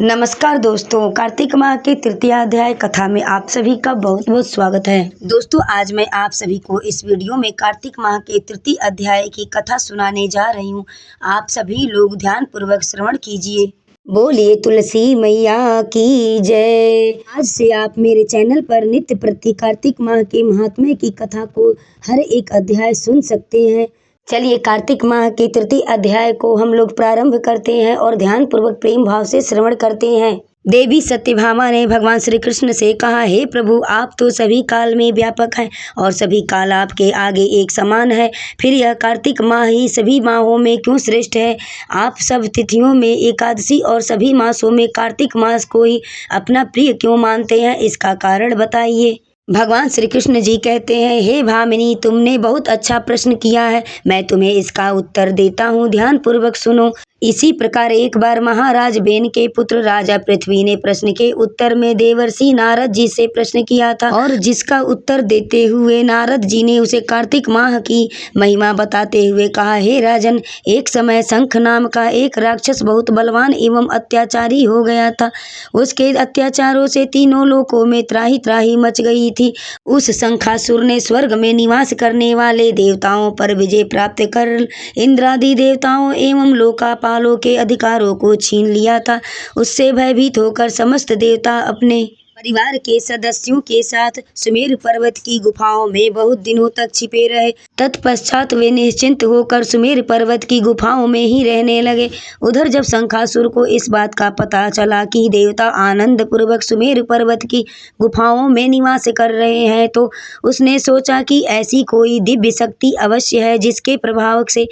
नमस्कार दोस्तों, कार्तिक माह के तृतीय अध्याय कथा में आप सभी का बहुत बहुत स्वागत है। दोस्तों, आज मैं आप सभी को इस वीडियो में कार्तिक माह के तृतीय अध्याय की कथा सुनाने जा रही हूँ। आप सभी लोग ध्यान पूर्वक श्रवण कीजिए। बोलिए तुलसी मैया की जय। आज से आप मेरे चैनल पर नित्य प्रति कार्तिक माह के महात्म्य की कथा को हर एक अध्याय सुन सकते हैं। चलिए कार्तिक माह के तृतीय अध्याय को हम लोग प्रारंभ करते हैं और ध्यान पूर्वक प्रेम भाव से श्रवण करते हैं। देवी सत्यभामा ने भगवान श्री कृष्ण से कहा, हे प्रभु, आप तो सभी काल में व्यापक हैं और सभी काल आपके आगे एक समान है। फिर यह कार्तिक माह ही सभी माहों में क्यों श्रेष्ठ है? आप सब तिथियों में एकादशी और सभी मासों में कार्तिक मास को ही अपना प्रिय क्यों मानते हैं? इसका कारण बताइए। भगवान श्री कृष्ण जी कहते हैं, हे भामिनी, तुमने बहुत अच्छा प्रश्न किया है। मैं तुम्हें इसका उत्तर देता हूँ, ध्यान पूर्वक सुनो। इसी प्रकार एक बार महाराज बेन के पुत्र राजा पृथ्वी ने प्रश्न के उत्तर में देवर्षि नारद जी से प्रश्न किया था और जिसका उत्तर देते हुए नारद जी ने उसे कार्तिक माह की महिमा बताते हुए कहा, हे राजन, एक समय शंख नाम का एक राक्षस बहुत बलवान एवं अत्याचारी हो गया था। उसके अत्याचारों से तीनों लोकों में त्राही त्राही मच गई थी। उस शंखासुर ने स्वर्ग में निवास करने वाले देवताओं पर विजय प्राप्त कर इंद्रादि देवताओं एवं लोकापालों के अधिकारों को छीन लिया था। उससे भयभीत होकर समस्त देवता अपने परिवार के सदस्यों के साथ सुमेरु पर्वत की गुफाओं में बहुत दिनों तक छिपे रहे। तत्पश्चात वे निश्चिंत होकर सुमेरु पर्वत की गुफाओं में ही रहने लगे। उधर जब शंखासुर को इस बात का पता चला कि देवता आनंद पूर्वक सुमेरु पर्वत की गुफाओं में निवास कर रहे हैं, तो उसने सोचा कि ऐसी कोई दिव्य शक्ति अवश्य है जिसके प्रभाव से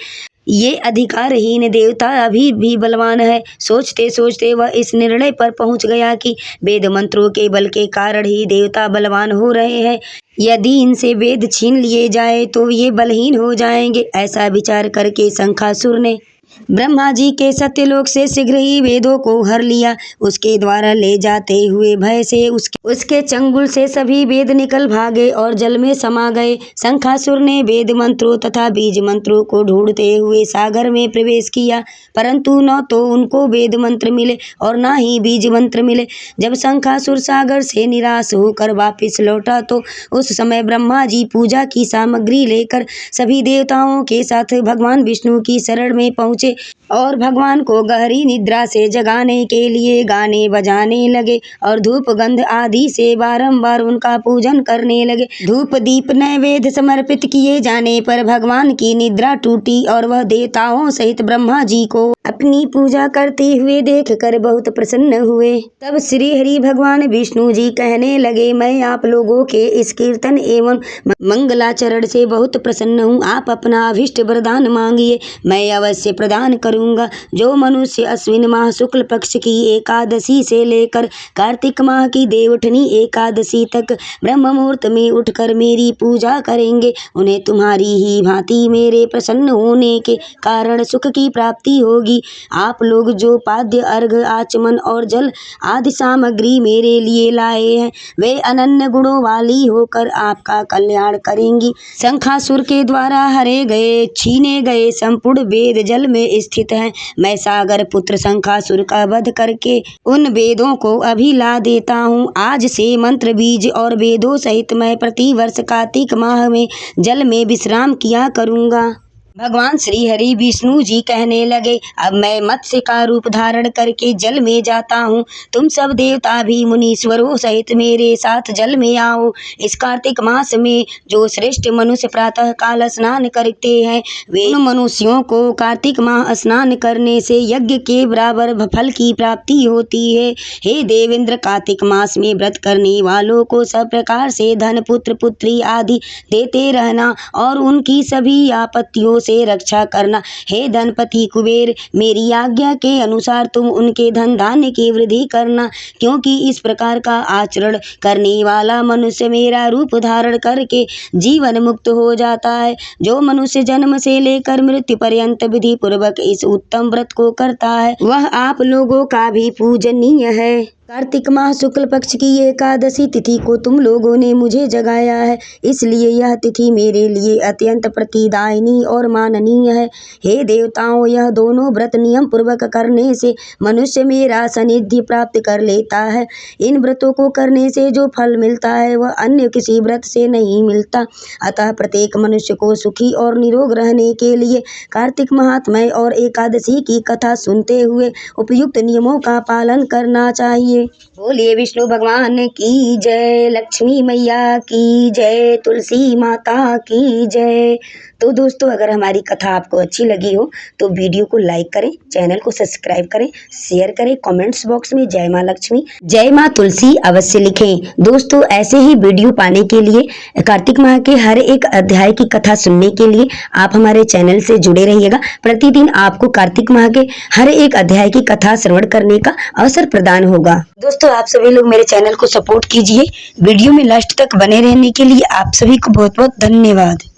ये अधिकारहीन देवता अभी भी बलवान है। सोचते सोचते वह इस निर्णय पर पहुंच गया कि वेद मंत्रों के बल के कारण ही देवता बलवान हो रहे हैं। यदि इनसे वेद छीन लिए जाए तो ये बलहीन हो जाएंगे। ऐसा विचार करके शंखासुर ने ब्रह्मा जी के सत्यलोक से शीघ्र ही वेदों को हर लिया। उसके द्वारा ले जाते हुए भय से उसके चंगुल से सभी वेद निकल भागे और जल में समा गए। शंखासुर ने वेद मंत्रों तथा बीज मंत्रों को ढूंढते हुए सागर में प्रवेश किया, परंतु न तो उनको वेद मंत्र मिले और न ही बीज मंत्र मिले। जब शंखासुर सागर से निराश होकर वापस लौटा तो उस समय ब्रह्मा जी पूजा की सामग्री लेकर सभी देवताओं के साथ भगवान विष्णु की शरण में पहुंचे और भगवान को गहरी निद्रा से जगाने के लिए गाने बजाने लगे और धूप गंध आदि से बारंबार उनका पूजन करने लगे। धूप दीप नैवेद्य समर्पित किए जाने पर भगवान की निद्रा टूटी और वह देवताओं सहित ब्रह्मा जी को अपनी पूजा करते हुए देखकर बहुत प्रसन्न हुए। तब श्री हरि भगवान विष्णु जी कहने लगे, मैं आप लोगों के इस कीर्तन एवं मंगलाचरण से बहुत प्रसन्न हूँ। आप अपना अभिष्ट वरदान मांगिए, मैं अवश्य प्रदान करूँगा। जो मनुष्य अश्विन माह शुक्ल पक्ष की एकादशी से लेकर कार्तिक माह की देवउठनी एकादशी तक ब्रह्म मुहूर्त में उठकर मेरी पूजा करेंगे, उन्हें तुम्हारी ही भांति मेरे प्रसन्न होने के कारण सुख की प्राप्ति होगी। आप लोग जो पाद्य अर्घ आचमन और जल आदि सामग्री मेरे लिए लाए हैं, वे अनन्य गुणों वाली होकर आपका कल्याण करेंगी। शंखासुर के द्वारा हरे गए छीने गए संपूर्ण वेद जल में स्थित हैं। मैं सागर पुत्र शंखासुर का वध करके उन वेदों को अभी ला देता हूँ। आज से मंत्र बीज और वेदों सहित मैं प्रति वर्ष कार्तिक माह में जल में विश्राम किया करूँगा। भगवान श्री हरि विष्णु जी कहने लगे, अब मैं मत्स्य का रूप धारण करके जल में जाता हूँ। तुम सब देवता भी मुनीश्वरों सहित मेरे साथ जल में आओ। इस कार्तिक मास में जो श्रेष्ठ मनुष्य प्रातः काल स्नान करते हैं, वे उन मनुष्यों को कार्तिक माह स्नान करने से यज्ञ के बराबर फल की प्राप्ति होती है। हे देवेंद्र, कार्तिक मास में व्रत करने वालों को सब प्रकार से धन पुत्र पुत्री आदि देते रहना और उनकी सभी आपत्तियों से रक्षा करना। हे धनपति कुबेर, मेरी आज्ञा के अनुसार तुम उनके धन धान्य की वृद्धि करना, क्योंकि इस प्रकार का आचरण करने वाला मनुष्य मेरा रूप धारण करके जीवन मुक्त हो जाता है। जो मनुष्य जन्म से लेकर मृत्यु पर्यंत विधि पूर्वक इस उत्तम व्रत को करता है, वह आप लोगों का भी पूजनीय है। कार्तिक माह शुक्ल पक्ष की एकादशी तिथि को तुम लोगों ने मुझे जगाया है, इसलिए यह तिथि मेरे लिए अत्यंत प्रतिदायिनी और माननीय है। हे देवताओं, यह दोनों व्रत नियम पूर्वक करने से मनुष्य मेरा सानिध्य प्राप्त कर लेता है। इन व्रतों को करने से जो फल मिलता है वह अन्य किसी व्रत से नहीं मिलता। अतः प्रत्येक मनुष्य को सुखी और निरोग रहने के लिए कार्तिक महात्म्य और एकादशी की कथा सुनते हुए उपयुक्त नियमों का पालन करना चाहिए। बोलिए विष्णु भगवान की जय, लक्ष्मी मैया की जय, तुलसी माता की जय। तो दोस्तों, अगर हमारी कथा आपको अच्छी लगी हो तो वीडियो को लाइक करें, चैनल को सब्सक्राइब करें, शेयर करें, कमेंट्स बॉक्स में जय माँ लक्ष्मी, जय माँ तुलसी अवश्य लिखें। दोस्तों, ऐसे ही वीडियो पाने के लिए, कार्तिक माह के हर एक अध्याय की कथा सुनने के लिए आप हमारे चैनल से जुड़े रहिएगा। प्रतिदिन आपको कार्तिक माह के हर एक अध्याय की कथा श्रवण करने का अवसर प्रदान होगा। दोस्तों, आप सभी लोग मेरे चैनल को सपोर्ट कीजिए। वीडियो में लास्ट तक बने रहने के लिए आप सभी को बहुत बहुत धन्यवाद।